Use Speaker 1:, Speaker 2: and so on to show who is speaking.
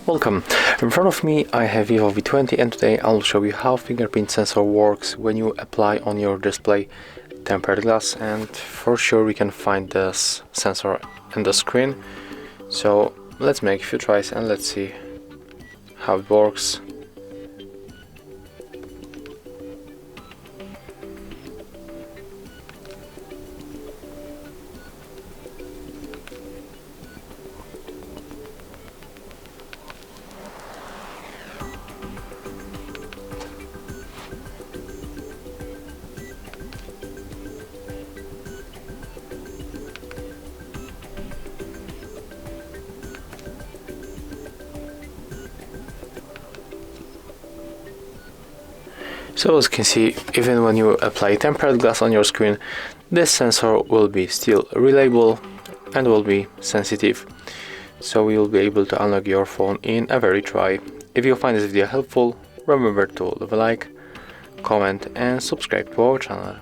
Speaker 1: Welcome! In front of me I have VIVO V20 and today I'll show you how fingerprint sensor works when you apply on your display tempered glass, and for sure we can find this sensor in the screen. So let's make a few tries and let's see how it works. So as you can see, even when you apply tempered glass on your screen, this sensor will be still reliable and will be sensitive. So you will be able to unlock your phone in a very try. If you find this video helpful, remember to leave a like, comment and subscribe to our channel.